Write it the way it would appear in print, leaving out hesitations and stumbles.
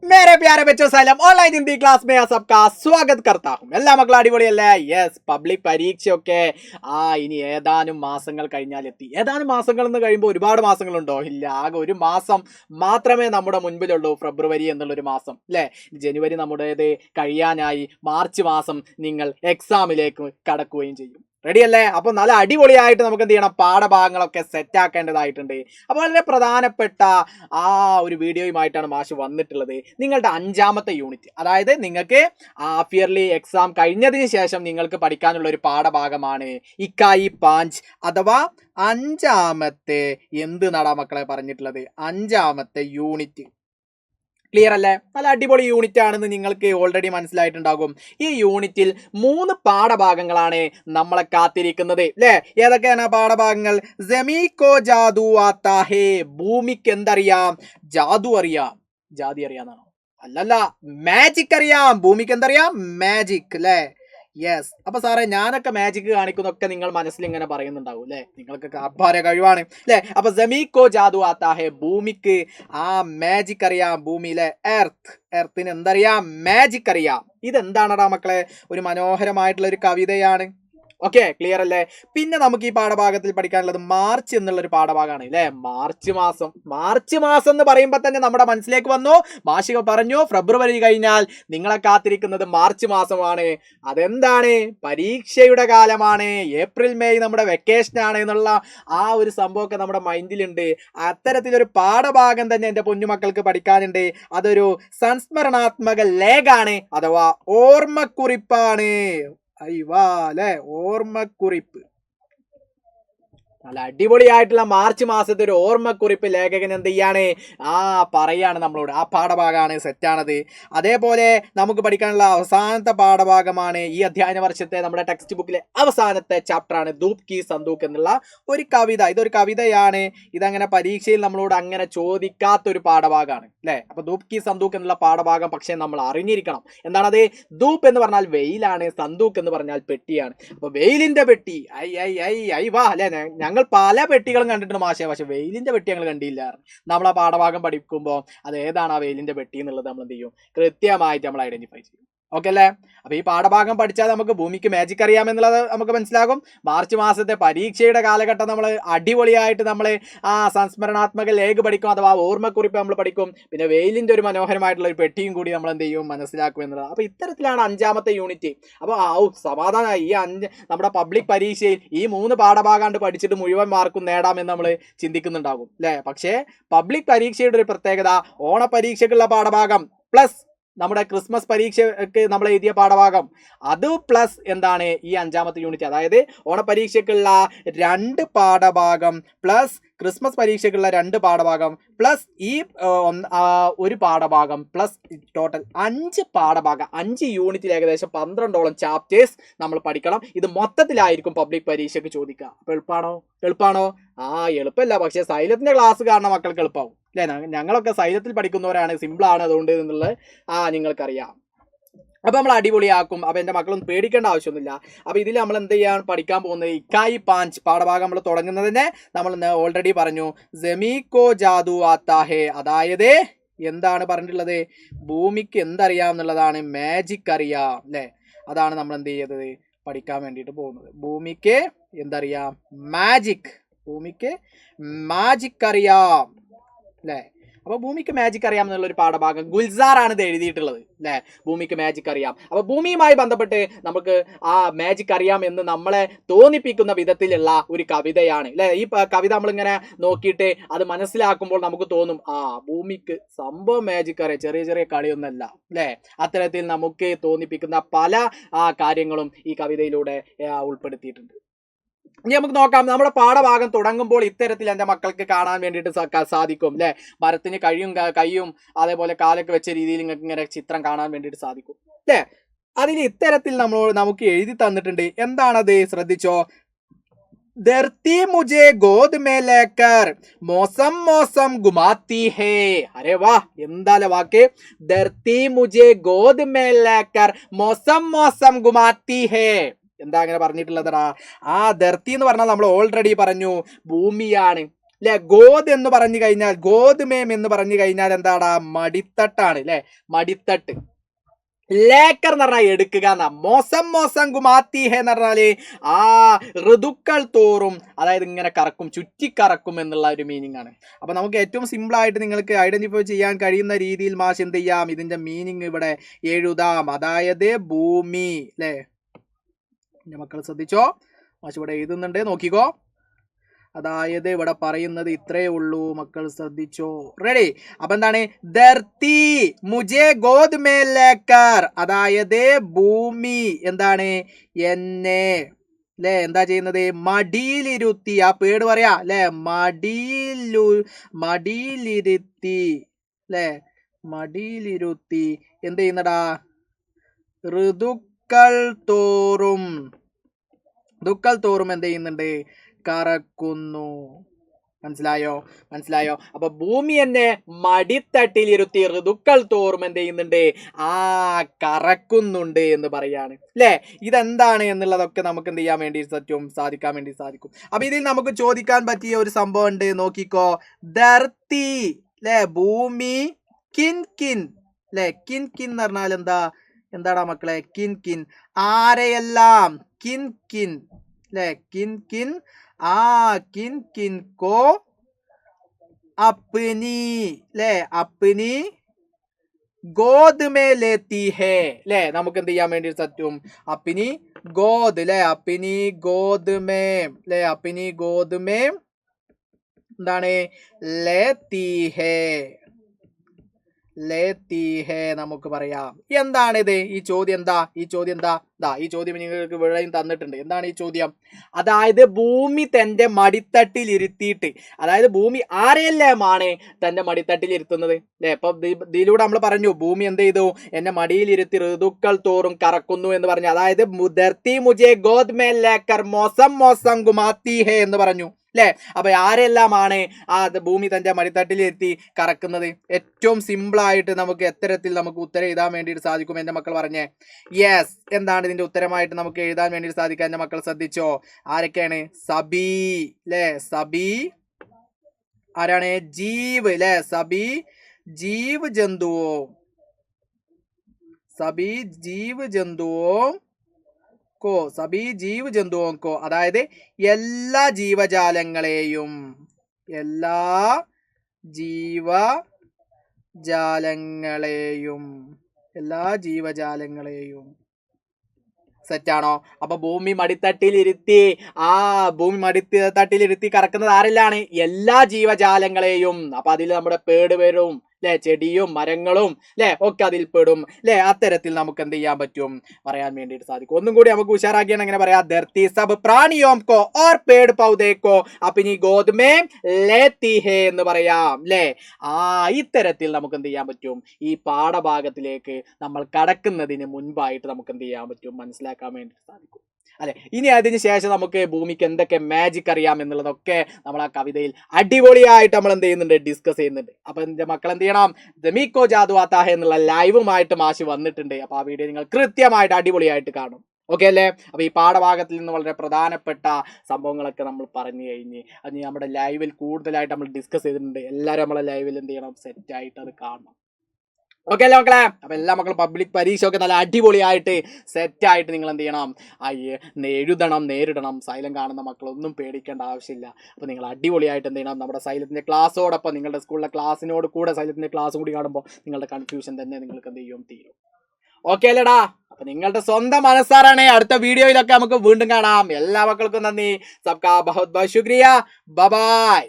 मेरे प्यारे बच्चों सलाम ഓൺലൈൻ ഹിന്ദി ക്ലാസ് में सबका स्वागत करता हूं. എല്ലാ മക്കളും അടിപൊളിയല്ലേ? യെസ്, പബ്ലിക് പരീക്ഷയൊക്കെ ഇനി ഏതാനും മാസങ്ങൾ കഴിഞ്ഞാൽ എത്തി. ഏതാനും മാസങ്ങൾ എന്ന് കഴിയുമ്പോൾ ഒരുപാട് മാസങ്ങളുണ്ടോ? ഇല്ല, ആകെ ഒരു മാസം മാത്രമേ നമ്മുടെ മുൻപിലുള്ളൂ. ഫെബ്രുവരി എന്നുള്ളൊരു മാസം അല്ലേ? ജനുവരി നമ്മുടേത് കഴിയാനായി. മാർച്ച് മാസം നിങ്ങൾ എക്സാമിലേക്ക് കടക്കുകയും ചെയ്യും. റെഡി അല്ലേ? അപ്പോൾ നല്ല അടിപൊളിയായിട്ട് നമുക്ക് എന്ത് ചെയ്യണം, പാഠഭാഗങ്ങളൊക്കെ സെറ്റ് ആക്കേണ്ടതായിട്ടുണ്ട്. അപ്പോൾ വളരെ പ്രധാനപ്പെട്ട ഒരു വീഡിയോയുമായിട്ടാണ് മാഷ് വന്നിട്ടുള്ളത്. നിങ്ങളുടെ 5ാമത്തെ യൂണിറ്റ്, അതായത് നിങ്ങൾക്ക് ഹാഫ് ഇയർലി എക്സാം കഴിഞ്ഞതിന് ശേഷം നിങ്ങൾക്ക് പഠിക്കാനുള്ള ഒരു പാഠഭാഗമാണ് ഇക്കായി പാഞ്ച് അഥവാ 5ാമത്തെ എന്ത് നടാ മക്കളെ പറഞ്ഞിട്ടുള്ളത്, 5ാമത്തെ യൂണിറ്റ്. ക്ലിയർ അല്ലേ? നല്ല അടിപൊളി യൂണിറ്റ് ആണെന്ന് നിങ്ങൾക്ക് ഓൾറെഡി മനസ്സിലായിട്ടുണ്ടാകും. ഈ യൂണിറ്റിൽ 3 പാഠഭാഗങ്ങളാണ് നമ്മളെ കാത്തിരിക്കുന്നത് അല്ലേ? ഏതൊക്കെയാണ് പാഠഭാഗങ്ങൾ? ജമീക്കോ ജാദു ആത്താ ഹേ, ഭൂമിക്ക് എന്തറിയാം? ജാദു അറിയാം. ജാതി അറിയാന്നാണോ? അല്ലല്ല, മാജിക് അറിയാം. ഭൂമിക്ക് എന്തറിയാം? മാജിക് അല്ലേ? യെസ്. അപ്പൊ സാറേ, ഞാനൊക്കെ മാജിക് കാണിക്കുന്നൊക്കെ നിങ്ങൾ മനസ്സിൽ ഇങ്ങനെ പറയുന്നുണ്ടാവും അല്ലെ? നിങ്ങൾക്കൊക്കെ അപാര കഴിവാണ് അല്ലെ? അപ്പൊ ജമീക്കോ ജാദു ആത്താ ഹേ, ഭൂമിക്ക് മാജിക് അറിയാം. ഭൂമിയിലെ എർത്തിന് എന്തറിയാം? മാജിക് അറിയാം. ഇതെന്താണടാ മക്കളെ? ഒരു മനോഹരമായിട്ടുള്ള ഒരു കവിതയാണ്. ഓക്കെ, ക്ലിയർ അല്ലേ? പിന്നെ നമുക്ക് ഈ പാഠഭാഗത്തിൽ പഠിക്കാനുള്ളത് മാർച്ച് എന്നുള്ളൊരു പാഠഭാഗമാണ് അല്ലേ? മാർച്ച് മാസം എന്ന് പറയുമ്പോൾ തന്നെ നമ്മുടെ മനസ്സിലേക്ക് വന്നു, മാഷിക പറഞ്ഞു ഫെബ്രുവരി കഴിഞ്ഞാൽ നിങ്ങളെ കാത്തിരിക്കുന്നത് മാർച്ച് മാസമാണ്. അതെന്താണ്? പരീക്ഷയുടെ കാലമാണ്. ഏപ്രിൽ മെയ് നമ്മുടെ വെക്കേഷൻ ആണ് എന്നുള്ള ഒരു സംഭവമൊക്കെ നമ്മുടെ മൈൻഡിലുണ്ട്. അത്തരത്തിലൊരു പാഠഭാഗം തന്നെ എൻ്റെ പൊന്നുമക്കൾക്ക് പഠിക്കാനുണ്ട്. അതൊരു സംസ്മരണാത്മക ലേഖാണ് അഥവാ ഓർമ്മക്കുറിപ്പാണ്. അല്ലേ? ഓർമ്മക്കുറിപ്പ്. നല്ല അടിപൊളിയായിട്ടുള്ള മാർച്ച് മാസത്തെ ഒരു ഓർമ്മക്കുറിപ്പ് ലേഖകൻ എന്ത് ചെയ്യാണ്? പറയാണ് നമ്മളോട്. ആ പാഠഭാഗമാണ് സെറ്റാണത്. അതേപോലെ നമുക്ക് പഠിക്കാനുള്ള അവസാനത്തെ പാഠഭാഗമാണ് ഈ അധ്യയന വർഷത്തെ നമ്മുടെ ടെക്സ്റ്റ് ബുക്കിലെ അവസാനത്തെ ചാപ്റ്ററാണ് ധൂപ് കി സന്ദൂക്ക് എന്നുള്ള ഒരു കവിത. ഇതൊരു കവിതയാണ്. ഇതങ്ങനെ പരീക്ഷയിൽ നമ്മളോട് അങ്ങനെ ചോദിക്കാത്തൊരു പാഠഭാഗമാണ് അല്ലേ? അപ്പൊ ധൂപ് കി സന്ദൂക്ക് എന്നുള്ള പാഠഭാഗം പക്ഷെ നമ്മൾ അറിഞ്ഞിരിക്കണം. എന്താണത്? ധൂപ് എന്ന് പറഞ്ഞാൽ വെയിലാണ്, സന്ദൂക്ക് എന്ന് പറഞ്ഞാൽ പെട്ടിയാണ്. അപ്പൊ വെയിലിന്റെ പെട്ടി, വാ അല്ലെ? ഞങ്ങൾ പല പെട്ടികളും കണ്ടിട്ടുണ്ട് മാഷേ, പക്ഷെ വെയിലിന്റെ പെട്ടി ഞങ്ങൾ കണ്ടില്ല. നമ്മൾ ആ പാഠഭാഗം പഠിക്കുമ്പോൾ അത് ഏതാണ് ആ വെയിലിന്റെ പെട്ടി എന്നുള്ളത് നമ്മൾ എന്ത് ചെയ്യും? കൃത്യമായിട്ട് നമ്മൾ ഐഡന്റിഫൈ ചെയ്യും. ഓക്കെ അല്ലേ? അപ്പൊ ഈ പാഠഭാഗം പഠിച്ചാൽ നമുക്ക് ഭൂമിക്ക് മാജിക് അറിയാമെന്നുള്ളത് നമുക്ക് മനസ്സിലാകും. മാർച്ച് മാസത്തെ പരീക്ഷയുടെ കാലഘട്ടം നമ്മൾ അടിപൊളിയായിട്ട് നമ്മൾ സംസ്മരണാത്മക ലേഖ പഠിക്കും അഥവാ ഓർമ്മക്കുറിപ്പ് നമ്മൾ പഠിക്കും. പിന്നെ വെയിലിന്റെ ഒരു മനോഹരമായിട്ടുള്ള ഒരു പെട്ടിയും കൂടി നമ്മൾ എന്ത് ചെയ്യും? മനസ്സിലാക്കും എന്നുള്ളത്. അപ്പൊ ഇത്തരത്തിലാണ് 5ാമത്തെ യൂണിറ്റ്. അപ്പൊ സമാധാനമായി. നമ്മുടെ പബ്ലിക് പരീക്ഷയിൽ ഈ 3 പാഠഭാഗാണ്ട് പഠിച്ചിട്ട് മുഴുവൻ മാർക്കും നേടാമെന്ന് നമ്മൾ ചിന്തിക്കുന്നുണ്ടാകും അല്ലേ? പക്ഷേ പബ്ലിക് പരീക്ഷയുടെ ഒരു പ്രത്യേകത, ഓണപരീക്ഷയ്ക്കുള്ള പാഠഭാഗം പ്ലസ് നമ്മുടെ ക്രിസ്മസ് പരീക്ഷയ്ക്ക് നമ്മൾ എഴുതിയ പാഠഭാഗം, അത് പ്ലസ് എന്താണ് ഈ 5ാമത്തെ യൂണിറ്റ്. അതായത് ഓണപരീക്ഷയ്ക്കുള്ള 2 പാഠഭാഗം പ്ലസ് ക്രിസ്മസ് പരീക്ഷയ്ക്കുള്ള 2 പാഠഭാഗം പ്ലസ് ഈ ഒരു പാഠഭാഗം പ്ലസ് ടോട്ടൽ 5 പാഠഭാഗം. 5 യൂണിറ്റിൽ ഏകദേശം 12ഓളം ചാപ്റ്റേഴ്സ് നമ്മൾ പഠിക്കണം. ഇത് മൊത്തത്തിലായിരിക്കും പബ്ലിക് പരീക്ഷയ്ക്ക് ചോദിക്കുക. അപ്പൊ എളുപ്പാണോ? എളുപ്പമല്ല. പക്ഷേ സൈലത്തിന്റെ ക്ലാസ് കാരണം മക്കൾക്ക് എളുപ്പമാവും അല്ലേ? ഞങ്ങളൊക്കെ സൈലത്തിൽ പഠിക്കുന്നവരാണ്, സിമ്പിളാണ് അതുകൊണ്ട് എന്നുള്ളത് നിങ്ങൾക്കറിയാം. അപ്പൊ നമ്മൾ അടിപൊളിയാക്കും. അപ്പൊ എൻ്റെ മക്കളൊന്നും പേടിക്കേണ്ട ആവശ്യമൊന്നുമില്ല. അപ്പൊ ഇതിൽ നമ്മൾ എന്ത് ചെയ്യാൻ പഠിക്കാൻ പോകുന്നത്? ഇക്കായി പാഞ്ച് പാഠഭാഗം നമ്മൾ തുടങ്ങുന്നതിനെ നമ്മൾ ഓൾറെഡി പറഞ്ഞു, ജമീക്കോ ജാദു ആത്താ ഹേ, അതായത് എന്താണ് പറഞ്ഞിട്ടുള്ളത്? ഭൂമിക്ക് എന്തറിയാം എന്നുള്ളതാണ്. മാജിക് അറിയാം അല്ലേ? അതാണ് നമ്മൾ എന്ത് ചെയ്തത്? പഠിക്കാൻ വേണ്ടിയിട്ട് പോകുന്നത്. ഭൂമിക്ക് എന്തറിയാം? മാജിക്. ഭൂമിക്ക് മാജിക് അറിയാം അല്ലേ? അപ്പൊ ഭൂമിക്ക് മാജിക് അറിയാം എന്നുള്ള ഒരു പാഠഭാഗം ഗുൽസാറാണ് ഇത് എഴുതിയിട്ടുള്ളത് അല്ലേ? ഭൂമിക്ക് മാജിക് അറിയാം. അപ്പൊ ഭൂമിയുമായി ബന്ധപ്പെട്ട് നമുക്ക് മാജിക് അറിയാം എന്ന് നമ്മളെ തോന്നിപ്പിക്കുന്ന വിധത്തിലുള്ള ഒരു കവിതയാണ് അല്ലെ? ഈ കവിത നമ്മളിങ്ങനെ നോക്കിയിട്ട് അത് മനസ്സിലാക്കുമ്പോൾ നമുക്ക് തോന്നും, ഭൂമിക്ക് സംഭവം മാജിക് അറിയാം, ചെറിയ ചെറിയ കളിയൊന്നല്ല അല്ലെ? അത്തരത്തിൽ നമുക്ക് തോന്നിപ്പിക്കുന്ന പല കാര്യങ്ങളും ഈ കവിതയിലൂടെ ഉൾപ്പെടുത്തിയിട്ടുണ്ട്. ഇനി നമുക്ക് നോക്കാം. നമ്മുടെ പാഠഭാഗം തുടങ്ങുമ്പോൾ ഇത്തരത്തിൽ എൻ്റെ മക്കൾക്ക് കാണാൻ വേണ്ടിയിട്ട് സാധിക്കും അല്ലെ? മരത്തിന് കൈയും അതേപോലെ കാലൊക്കെ വെച്ച രീതിയിൽ നിങ്ങൾക്ക് ഇങ്ങനെ ചിത്രം കാണാൻ വേണ്ടിയിട്ട് സാധിക്കും അല്ലെ? അതിൽ ഇത്തരത്തിൽ നമുക്ക് എഴുതി തന്നിട്ടുണ്ട്. എന്താണത്? ശ്രദ്ധിച്ചോ. धरती मुझे गोद में लेकर मौसम मौसम घुमाती है. अरे वाह, എന്താല വാക്ക്? धरती मुझे गोद में लेकर मौसम मौसम घुमाती है. എന്താ അങ്ങനെ പറഞ്ഞിട്ടുള്ളതാ? ധർത്തി എന്ന് പറഞ്ഞാൽ നമ്മൾ ഓൾറെഡി പറഞ്ഞു ഭൂമിയാണ് അല്ലെ. ഗോദ് എന്ന് പറഞ്ഞു കഴിഞ്ഞാൽ, ഗോതമേം എന്ന് പറഞ്ഞു കഴിഞ്ഞാൽ എന്താടാ, മടിത്തട്ടാണ് അല്ലെ, മടിത്തട്ട്. ലേക്കർ എന്ന് പറഞ്ഞാൽ എടുക്കുക എന്നാ. മോസം മോസം ഗുമാത്തി ഹെ എന്ന് പറഞ്ഞാല് ആ ഋതുക്കൾ തോറും, അതായത് ഇങ്ങനെ കറക്കും, ചുറ്റിക്കറക്കും എന്നുള്ള ഒരു മീനിങ് ആണ്. അപ്പൊ നമുക്ക് ഏറ്റവും സിമ്പിൾ ആയിട്ട് നിങ്ങൾക്ക് ഐഡന്റിഫൈ ചെയ്യാൻ കഴിയുന്ന രീതിയിൽ മാഷ് എന്ത് ചെയ്യാം, ഇതിന്റെ മീനിങ് ഇവിടെ എഴുതാം. അതായത് ഭൂമി അല്ലെ. എന്റെ മക്കൾ ശ്രദ്ധിച്ചോ, മാഷ് ഇവിടെ എഴുതുന്നുണ്ട്, നോക്കിക്കോ. അതായത് ഇവിടെ പറയുന്നത് ഇത്രയേ ഉള്ളൂ, മക്കൾ ശ്രദ്ധിച്ചോ. റെഡി? അപ്പൊ എന്താണ്, ധർത്തി മുജെ ഗോദ് മേ ലേക്കർ, അതായത് ഭൂമി എന്താണ്, എന്നെ അല്ലെ എന്താ ചെയ്യുന്നത്, മടിയിലിരുത്തി. ആ പേട് പറയാ അല്ലെ, മടിയിലിരുത്തി അല്ലെ, മടിയിലിരുത്തി എന്ത് ചെയ്യുന്നടാ, ഋതുക്കൾ തോറും എന്ത് ചെയ്യുന്നുണ്ട്, കറക്കുന്നു. മനസ്സിലായോ? അപ്പൊ ഭൂമി എന്നെ മടിത്തട്ടിലിരുത്തി ഋതുക്കൾ തോറും എന്ത് ചെയ്യുന്നുണ്ട്, കറക്കുന്നുണ്ട് എന്ന് പറയാണ് അല്ലെ. ഇതെന്താണ് എന്നുള്ളതൊക്കെ നമുക്ക് എന്ത് ചെയ്യാൻ വേണ്ടി സാധിക്കാൻ വേണ്ടി സാധിക്കും. അപ്പൊ ഇതിൽ നമുക്ക് ചോദിക്കാൻ പറ്റിയ ഒരു സംഭവം ഉണ്ട്, നോക്കിക്കോ. ധർത്തി അല്ലെ, ഭൂമി, കിൻ കിൻ അല്ലെ, കിൻ കിൻ എന്ന് പറഞ്ഞാൽ എന്താടാ മക്കളെ, കിൻ കിൻ ആരെയെല്ലാം, കിൻ കിൻ അല്ലെ, കിൻ കിൻ കിൻ കിൻ കോ അപ്നി അല്ലെ, അപ്നി ഗോദ് മേ ലേത്തി ഹേ അല്ലെ. നമുക്ക് എന്ത് ചെയ്യാൻ വേണ്ടി പറ്റും, അപ്നി ഗോദ് അല്ലെ, അപ്നി ഗോദ് മേ അല്ലെ, അപ്നി ഗോദ് മേ എന്താണ്, ലേത്തി ഹേ നമുക്ക് പറയാം. എന്താണിത്, ഈ ചോദ്യം എന്താ, ഈ ചോദ്യം നിങ്ങൾക്ക് ഇവിടെയും തന്നിട്ടുണ്ട്. എന്താണ് ഈ ചോദ്യം? അതായത് ഭൂമി തന്റെ മടിത്തട്ടിൽ ഇരുത്തിയിട്ട്, അതായത് ഭൂമി ആരെല്ലാമാണ് തന്റെ മടിത്തട്ടിൽ ഇരുത്തുന്നത് അല്ലെ. ഇപ്പൊ ഇതിലൂടെ നമ്മൾ പറഞ്ഞു, ഭൂമി എന്ത് ചെയ്തു, എന്നെ മടിയിലിരുത്തി ഋതുക്കൾ തോറും കറക്കുന്നു എന്ന് പറഞ്ഞു. അതായത് ധർത്തി മുജെ ഗോദ് മേ ലേക്കർ മോസം മോസം ഗുമാത്തി ഹേ എന്ന് പറഞ്ഞു അല്ലെ. അപ്പൊ ആരെല്ലാമാണ് ഭൂമി തന്റെ മടിത്തട്ടിലിരുത്തി കറക്കുന്നത്? ഏറ്റവും സിമ്പിൾ ആയിട്ട് നമുക്ക് എത്തരത്തിൽ നമുക്ക് ഉത്തരം എഴുതാൻ വേണ്ടിയിട്ട് സാധിക്കും. എന്റെ മക്കൾ പറഞ്ഞേ യെസ്. എന്താണ് ഇതിന്റെ ഉത്തരമായിട്ട് നമുക്ക് എഴുതാൻ വേണ്ടിയിട്ട് സാധിക്കുക? എന്റെ മക്കൾ ശ്രദ്ധിച്ചോ. ആരൊക്കെയാണ്? സബി അല്ലെ, സബി ആരാണ്? ജീവ് അല്ലെ, സബി ജീവ് ജന്തുവോ, സബി ജീവ് ജന്തുവോ സബി ജീവ് ജന്തുവോ അതായത് എല്ലാ ജീവജാലങ്ങളെയും, എല്ലാ ജീവജാലങ്ങളെയും സെറ്റാണോ? അപ്പൊ ഭൂമി മടിത്തട്ടിലിരുത്തി കറക്കുന്നത് ആരെല്ലാണ്? എല്ലാ ജീവജാലങ്ങളെയും. അപ്പൊ അതിൽ നമ്മുടെ പേട് വരും അല്ലെ, ചെടിയും മരങ്ങളും അല്ലെ ഒക്കെ അതിൽ പെടും അല്ലെ. അത്തരത്തിൽ നമുക്ക് എന്ത് ചെയ്യാൻ പറ്റും, പറയാൻ വേണ്ടിയിട്ട് സാധിക്കും. ഒന്നും കൂടി നമുക്ക് ഉഷാറാക്കിയാണ് എങ്ങനെ പറയാ, Dharti sub പ്രാണിയോം co or Ped പൗധേ co അപ്നി ഗോദ് may ലേത്തി ഹേ എന്ന് പറയാം അല്ലെ. ഇത്തരത്തിൽ നമുക്ക് എന്ത് ചെയ്യാൻ പറ്റും, ഈ പാഠഭാഗത്തിലേക്ക് നമ്മൾ കടക്കുന്നതിന് മുൻപായിട്ട് നമുക്ക് എന്ത് ചെയ്യാൻ പറ്റും, മനസ്സിലാക്കാൻ വേണ്ടി സാധിക്കും അല്ലെ. ഇനി അതിന് ശേഷം നമുക്ക് ഭൂമിക്ക് എന്തൊക്കെ മാജിക് അറിയാം എന്നുള്ളതൊക്കെ നമ്മൾ ആ കവിതയിൽ അടിപൊളിയായിട്ട് നമ്മൾ എന്ത് ചെയ്യുന്നുണ്ട്, ഡിസ്കസ് ചെയ്യുന്നുണ്ട്. അപ്പൊ എന്റെ മക്കൾ എന്ത് ചെയ്യണം, ദമീക്കോ ജാദു ആത്താ ഹേ എന്നുള്ള ലൈവുമായിട്ട് മാഷ് വന്നിട്ടുണ്ട്. അപ്പൊ ആ വീഡിയോ നിങ്ങൾ കൃത്യമായിട്ട് അടിപൊളിയായിട്ട് കാണും. ഓക്കെ അല്ലേ? അപ്പൊ ഈ പാഠഭാഗത്തിൽ നിന്ന് വളരെ പ്രധാനപ്പെട്ട സംഭവങ്ങളൊക്കെ നമ്മൾ പറഞ്ഞു കഴിഞ്ഞ് അത് നമ്മുടെ ലൈവിൽ കൂടുതലായിട്ട് നമ്മൾ ഡിസ്കസ് ചെയ്തിട്ടുണ്ട്. എല്ലാവരും നമ്മളെ ലൈവിൽ എന്ത് ചെയ്യണം, സെറ്റ് ആയിട്ട് അത് കാണണം. ഓക്കെ അല്ലേ മക്കളെ? അപ്പൊ എല്ലാ മക്കളും പബ്ലിക് പരീക്ഷ ഒക്കെ നല്ല അടിപൊളിയായിട്ട് സെറ്റായിട്ട് നിങ്ങൾ എന്ത് ചെയ്യണം, എഴുതണം, നേരിടണം. സൈലം കാണുന്ന മക്കളൊന്നും പേടിക്കേണ്ട ആവശ്യമില്ല. അപ്പൊ നിങ്ങൾ അടിപൊളിയായിട്ട് എന്ത് ചെയ്യണം, നമ്മുടെ സൈലത്തിന്റെ ക്ലാസ്സോടൊപ്പം നിങ്ങളുടെ സ്കൂളിലെ ക്ലാസ്സിനോട് കൂടെ സൈലത്തിന്റെ ക്ലാസ് കൂടി കാണുമ്പോൾ നിങ്ങളുടെ കൺഫ്യൂഷൻ തന്നെ നിങ്ങൾക്ക് എന്ത് ചെയ്യും, തീരും. ഓക്കെ അല്ലേടാ? അപ്പൊ നിങ്ങളുടെ സ്വന്തം മനസ്സാറാണ്. അടുത്ത വീഡിയോയിലൊക്കെ നമുക്ക് വീണ്ടും കാണാം. എല്ലാ മക്കൾക്കും നന്ദി. സബ്കാ ബഹുത് ബഹുത് ശുക്രിയ. ബൈ.